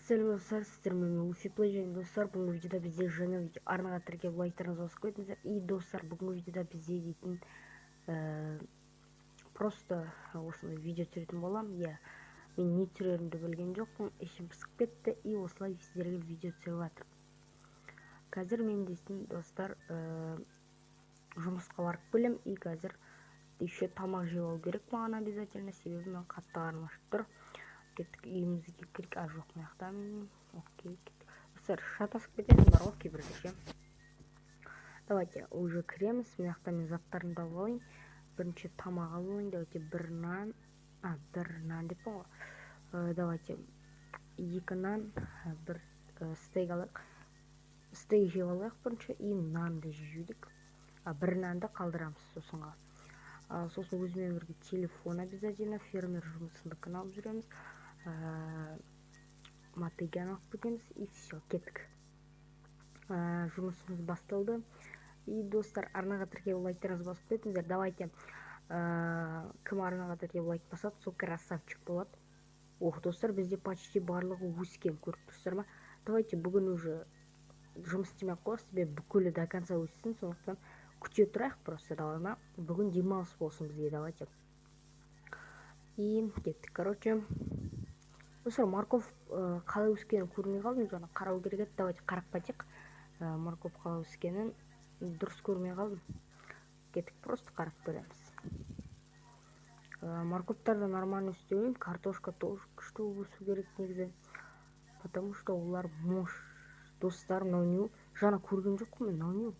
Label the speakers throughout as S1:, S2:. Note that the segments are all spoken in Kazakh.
S1: Сәлем достар, сіздермен Уфиплей және достар, бүгінгі видеода бізде жаңа видео арнаға тіркеліп лайктарыңызды басып қойыңыздар. И достар, бүгінгі видеода бізде дейтін просто осындай видео түсіретін боламын. Иә, мен не түсіремді білген жоқпын, ішім пысып кетті и осылай сіздерге видео түсіріп жатырмын. Қазір мен дейтін достар жұмысқа барып келем и қазір еще тамақ жеп алу керек маған обязательно, себебі мен қатты қарным ашып тұр. Кеттік, үйімізге кірік. Жоқ, маяқтамын. Окей, кеттік. Достар, шатасып кететін бар ғой кейбірде ше. Давайте уже кіреміз. Маяқта мен заттарымды алып алайын. Бірінші тамақ алып алайын. Давайте бір нан деп ғой. Давайте 2 нан, бір стейк алайық. Стейк жеп алайық бірінші и нанды жейдік. Бір нанды қалдырамыз сосынға. Сосын өзімен бірге телефон обязательно, фермер жұмысындыкін алып жүреміз. Мотыган алып кетеміз и все, кеттік. Жұмысымыз басталды. И достар, арнаға тіркеліп лайктарыңызды басып кетіңіздер. Давайте кім арнаға тіркеліп лайк басады, сол красавчик болады. Достар, бізде почти барлығы өскен, көріп тұрсыздар ма? Давайте бүгін уже жұмыс істемей қояйық, себебі бүкілі до конца өссін, сондықтан күте тұрайық просто, давай ма? Бүгін демалыс болсын бізге, давайте. И кеттік, короче. Достар, морков қалай өскенін көрмей қалдым, жаңа қарау керек еді. Давайте қарап кетейік. Морков қалай өскенін дұрыс көрмей қалдым. Кеттік, просто қарап көреміз. Морковтарды нормально өстеуін, картошка тоже күшті өсу керек негізі. Потому что олар мош. Достар, мынау не? Жаңа көрген жоқпын мен, мынау не?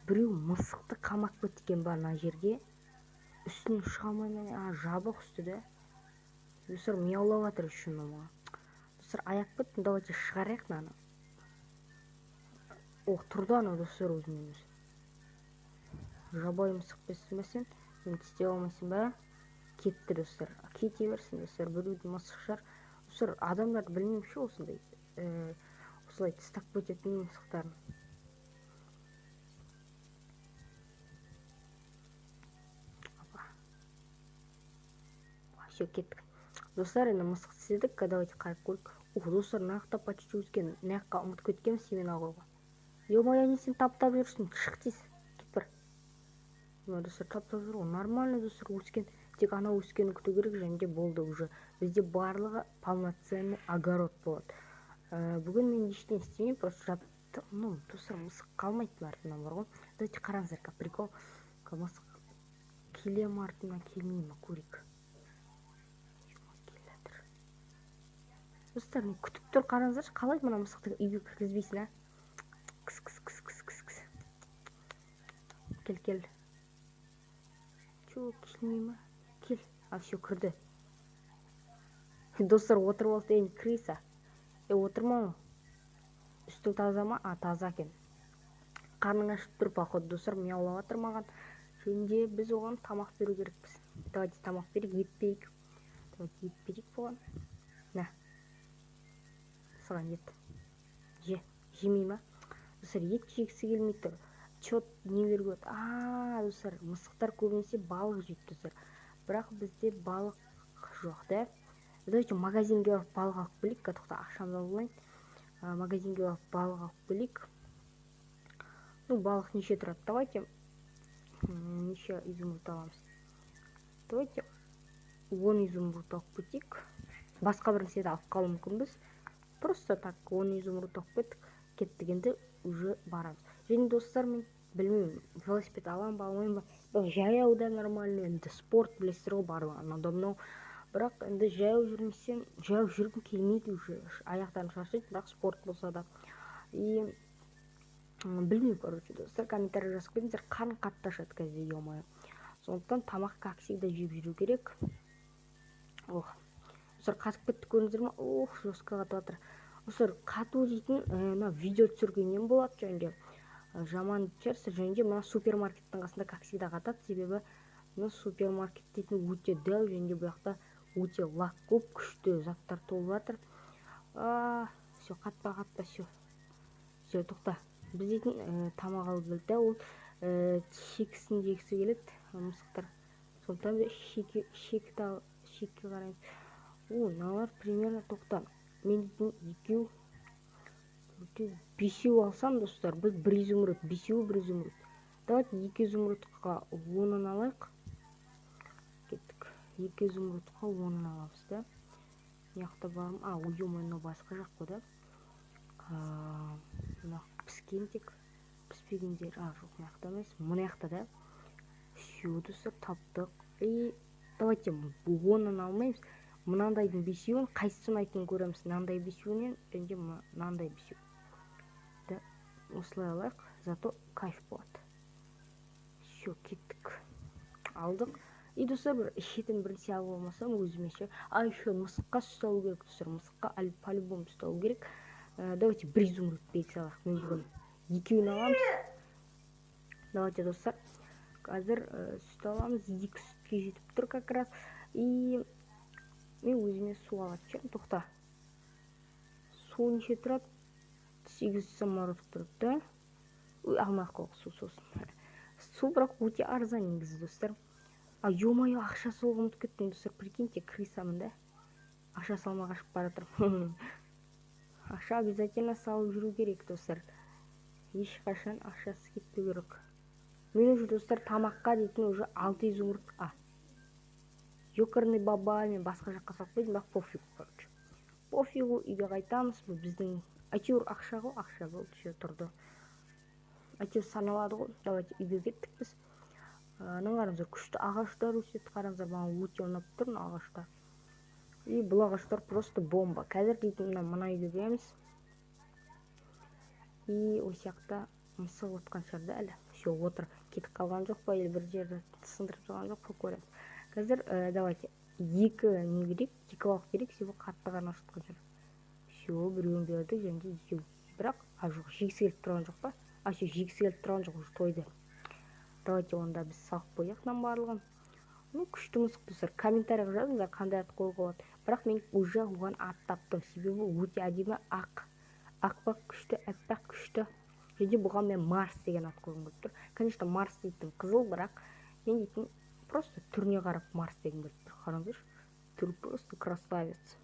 S1: Біреу мысықты қамап кеткен бар мына жерге. Үстінен шыға алмай, жабық үсті де. Достар, мияулап жатыр үшін мама. Достар, аяқ беттім, давайте шығарайық мынаны. Тұрды анау достар өзімен өзі. Жабайы мысық бесілмесен, мен істей алмайсың ба? Кетті достар. Кете берсін достар, біреудің мысық шығар. Достар, адамдар білмеймін ше осындай. Осылай тістап кететін мысықтарын. Все, кеттік. Достар, енді мысық істедік, давайте қарап көрік. Достар, нақта почти өскен, наққа ұмыт кеткем семена қойға. Ё-моё, не сен таптап жүрсің, шық тез, кет бір. Достар, таптап жүр ғой, нормально достар өскен, тек ана өскені күту керек, және де болды уже. Бізде барлығы полноценный огород болады. Бүгін мен ештен істемеймін, просто жапты. Достар, мысық қалмайды артынан бар ғой. Давайте қараңыздар, прикол. Мысық келе артынан келмей ма, көрейік. Достар, мен күтіп тұр, қараңыздаршы, қалай мына мысықты үйге кіргізбейсің, Кіс. Кел. Чё, келмей ма? Кел. Все, кірді. Достар, отырып алды, енді крыса. Отырма. Үстің таза ма? Таза екен. Қарның ашып тұр, походу, достар, мияулап жатыр маған. Және біз оған тамақ беру керекпіз. Давайте тамақ берейік, ет берейік болған. На. Саған ет. Жемей ма? Достар, ет жегісі келмей тұр. Чот не беру керек? Достар, мысықтар көбінесе балық жейді, достар. Бірақ бізде балық жоқ, да? Давайте магазинге барып балық алып келейік. Тоқта, ақшамды алып алайын. Магазинге барып балық алып келейік. Балық неше тұрады? Давайте неше изумруд аламыз? Давайте 10 изумруд алып кетейік. Басқа бір нәрседе алып қалу мүмкінбіз. Просто так 10 изумруд алып кеттік, енді уже барамыз. Және достар, мен білмеймін, велосипед алам ба, алмайым ба. Жаяу да нормально, енді спорт білесіздер ғой барлығы. Бірақ енді жаяу жүрмесем, жаяу жүргім келмейді уже. Аяқтарым шаршайды, бірақ спорт болса да. И білмеймін, короче, достар, комментарий жазып кетіңіздер, қарным қатты ашады қазір, ё-моё. Сондықтан тамақ как всегда жеп жүру керек. Достар, қатып кетті, көрдіңіздер ма? Жестко қатып жатыр. Достар, қату дейтін видео түсіргеннен болады, және де жаман түсірсі, және де мына супермаркеттің қасында как всегда қатады, себебі мына супермаркет дейтін өте дәу, және де бұяқта өте лак көп, күшті заттар толып жатыр. Все, қатпа, все. Все, тоқта. Біз дейтін тамақ алып келді, ол шекісін жегісі келеді, мысықтар. Сондықтан біз шекі қараймыз. Мыналар примерно тоқта. мен дейтін екеу, бесеу алсам достар, біз бір изумруд, бесеу бір изумруд. Давайте 2 изумрудқа 10-ын алайық. Кеттік. 2 изумрудқа 10-ын аламыз да. Мияқта барым. Ой-ой, басқа жақ қой да. Мына піскен тек. Піспегендер. Жоқ, мияқта емес. Мына жақта да. Все, достар, таптық. Давайте 10-ын алмаймыз. Мынандайдың бесеуін қайсысын айтын көреміз. Мынандай бесеуінен және мынандай бесеу. Да, осылай алайық. Зато кайф болады. Все, кеттік. Алдық. Достар, бір шетін бірінші алып алмасам өзіме ше. Еще мысыққа ұстау керек, достар. Мысыққа по-любому ұстау керек. Давайте бір изумруд белгісі алайық. Мен бүгін екеуін аламыз. Давайте, достар. Қазір сүт аламыз. 2 сүтке жетіп тұр как раз. Мен өзіме су алады ше. Тоқта. Су неше тұрады? 8 самородок тұрады, да? Алмақ қоқ су сосын. Су бірақ өте арзан негізі, достар. Ё-моё, ақша салуға ұмытып кеттім, достар. Прикиньте, крысамын да. Ақша салмай қашып бара жатырмын. Ақша обязательно салып жүру керек, достар. Ешқашан ақшасыз кетпеу керек. Мен уже, достар, тамаққа дейтін уже 6 изумруд. Ёкарный баба, мен басқа жаққа салып қойдым, бірақ пофигу, короче. Пофигу, үйге қайтамыз. Біздің әйтеуір ақша ғой, ақша болды, ше тұрды. Әйтеуір саналады ғой. Давайте үйге кеттік біз. Қараңыздар, күшті ағаштар өседі. Қараңыздар, маған өте ұнап тұр ағаштар. Бұл ағаштар просто бомба. Қазір дейтін мына үйге келеміз. Осы жақта мысық отқан шығар әлі. Все, отыр. Кетіп қалған жоқ па, бір жерді сындырып қалған жоқ па, көреміз. Қазір давайте 2 не керек, 2 балық керек, себебі қатты ғана ұшытқан шығар. Все, біреуін бердік, және де 2. Бірақ жоқ, жегісі келіп тұрған жоқ па? Все, жегісі келіп тұрған жоқ, уже тойды. Давайте онда біз салып қояқтан барлығын. Күшті мысық, достар. Комментарияға жазыңыздар, қандай ат қоюға болады. Бірақ мен уже оған ат таптым. Себебі өте әдемі ақ. Ақпақ күшті, әппақ күшті. Және бұған мен Марс деген ат қойғым келіп тұр. Конечно, Марс дейтін қызыл, бірақ мен дейтін просто түріне қарап Марс деген келіп тұр. Қараңыздар. Түрі просто красавец.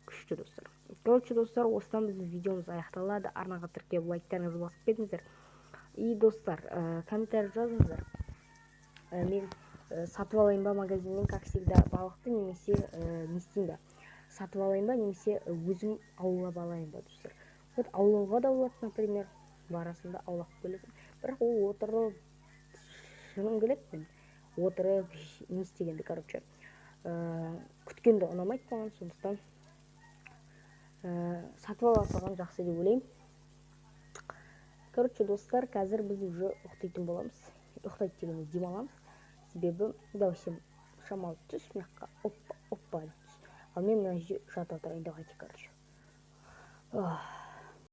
S1: Күшті, достар. Короче, достар, осыдан біздің видеомыз аяқталады. Арнаға тіркеліп лайктарыңызды басып кетіңіздер. Достар, комментарий жазыңыздар. Мен сатып алайын ба магазиннен, как всегда, балықты, немесе не істейін ба? Сатып алайын ба, немесе өзім аулап алайын ба, достар? Вот аулауға да болады, например, барасында аулап келесің. Бірақ ол отырып, шыным келеді, отырып, не істегенді, короче, күткенді ұнамайды маған, сондықтан сатып алған жақсы деп ойлаймын. Короче, достар, қазір біз уже ұқтайтын боламыз. Ұқтайды дегенде демаламыз. Себебі, давайте шамалы түс, мияққа, оппа, түс. Ал мен мына жата отырайын, давайте, короче.